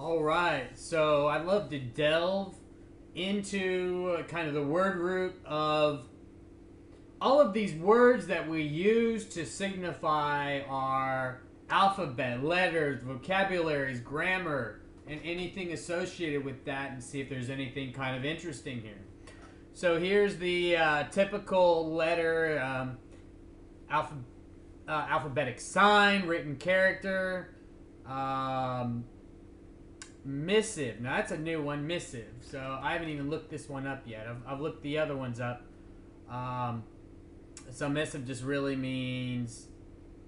All right, so I'd love to delve into kind of the word root of all of these words that we use to signify our alphabet, letters, vocabularies, grammar, and anything associated with that, and see if there's anything kind of interesting here. So here's the typical letter, alphabetic sign, written character, missive. Now that's a new one, missive. So I haven't even looked this one up yet. I've looked the other ones up. So missive just really means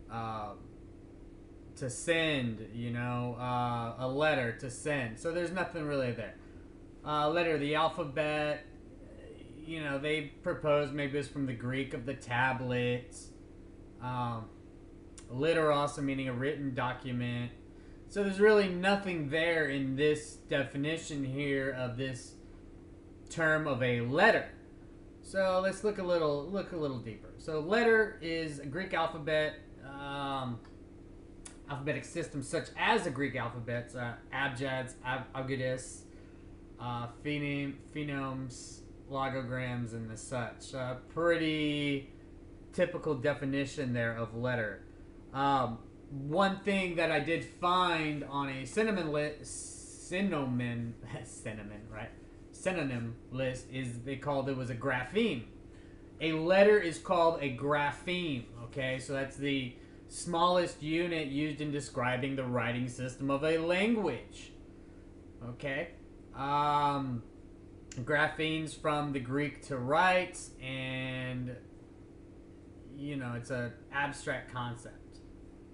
to send, a letter to send. So there's nothing really there. Letter of the alphabet, they propose maybe it's from the Greek of the tablets. Litter also meaning a written document. So there's really nothing there in this definition here of this term of a letter. So let's look a little deeper. So letter is a Greek alphabet, alphabetic system such as the Greek alphabets, abjads, abgadas, phonemes, logograms, and the such. Pretty typical definition there of letter. One thing that I did find on a synonym list is they called it was a grapheme. A letter is called a grapheme. Okay, so that's the smallest unit used in describing the writing system of a language. Okay, graphemes from the Greek to write, and it's an abstract concept.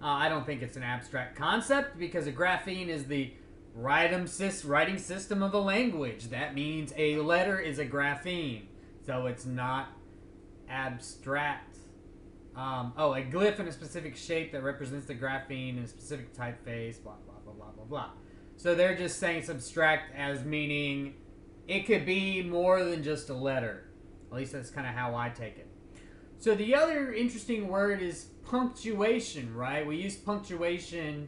I don't think it's an abstract concept because a grapheme is the writing system of a language. That means a letter is a grapheme, so it's not abstract. A glyph in a specific shape that represents the grapheme in a specific typeface, blah, blah, blah, blah, blah, blah. So they're just saying it's abstract as meaning it could be more than just a letter. At least that's kind of how I take it. So the other interesting word is punctuation, right? We use punctuation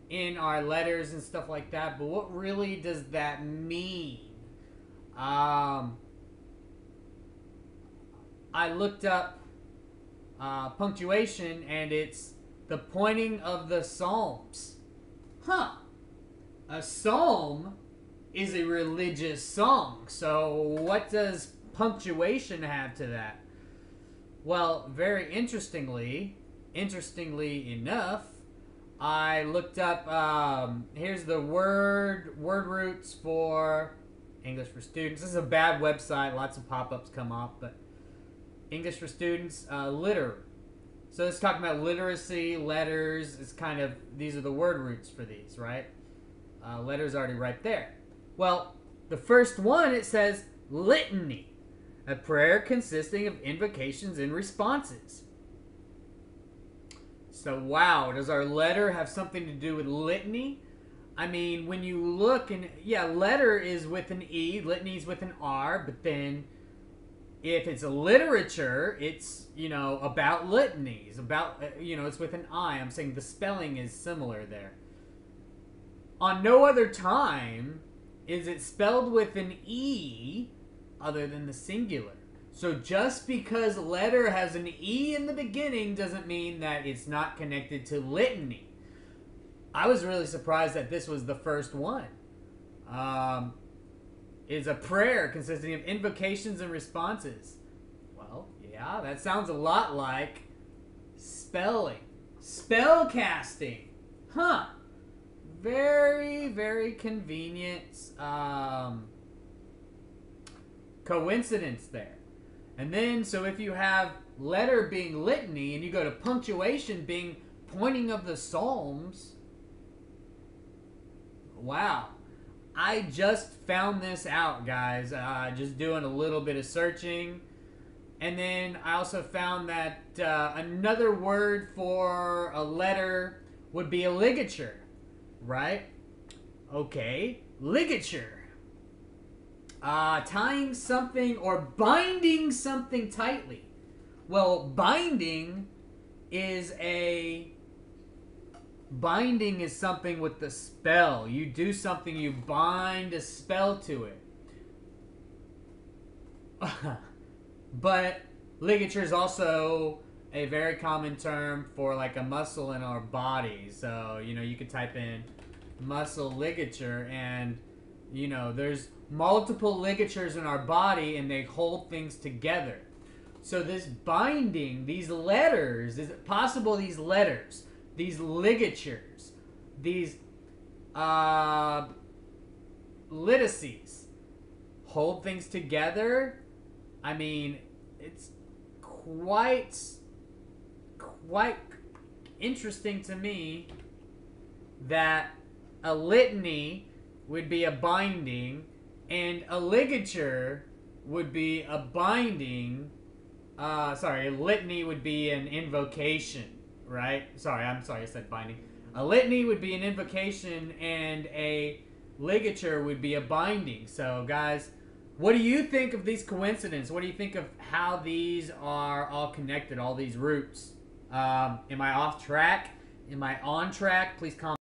in our letters and stuff like that, but what really does that mean? I looked up punctuation, and it's the pointing of the psalms. A psalm is a religious song, so what does punctuation have to that? Well, very interestingly enough, I looked up, here's the word roots for English for Students. This is a bad website. Lots of pop-ups come up, but English for Students, litter. So it's talking about literacy, letters. It's kind of, these are the word roots for these, right? Letters already right there. Well, the first one, it says litany. A prayer consisting of invocations and responses. So, wow, does our letter have something to do with litany? I mean, when you look, and yeah, letter is with an E, litany is with an R, but then if it's a literature, it's, about litanies, about, it's with an I. I'm saying the spelling is similar there. On no other time is it spelled with an E other than the singular. So just because letter has an E in the beginning doesn't mean that it's not connected to litany. I was really surprised that this was the first one. Is a prayer consisting of invocations and responses. Well, yeah, that sounds a lot like spelling. Spell casting. Very, very convenient coincidence there. And then, so if you have letter being litany and you go to punctuation being pointing of the psalms, wow. I just found this out, guys, just doing a little bit of searching. And then I also found that another word for a letter would be a ligature, right? Okay, ligature. Tying something or binding something tightly. Well, binding is a binding is something with the spell. You do something, you bind a spell to it. But ligature is also a very common term for like a muscle in our body. So, you know, you could type in muscle ligature and, you know, there's multiple ligatures in our body and they hold things together. So this binding, these letters, is it possible these letters, these ligatures, these littices hold things together? I mean, it's quite interesting to me that a litany would be a binding and a ligature would be a binding. Sorry, a litany would be an invocation, right? Sorry, I said binding. A litany would be an invocation and a ligature would be a binding. So, guys, what do you think of these coincidences? What do you think of how these are all connected, all these roots? Am I off track? Am I on track? Please comment.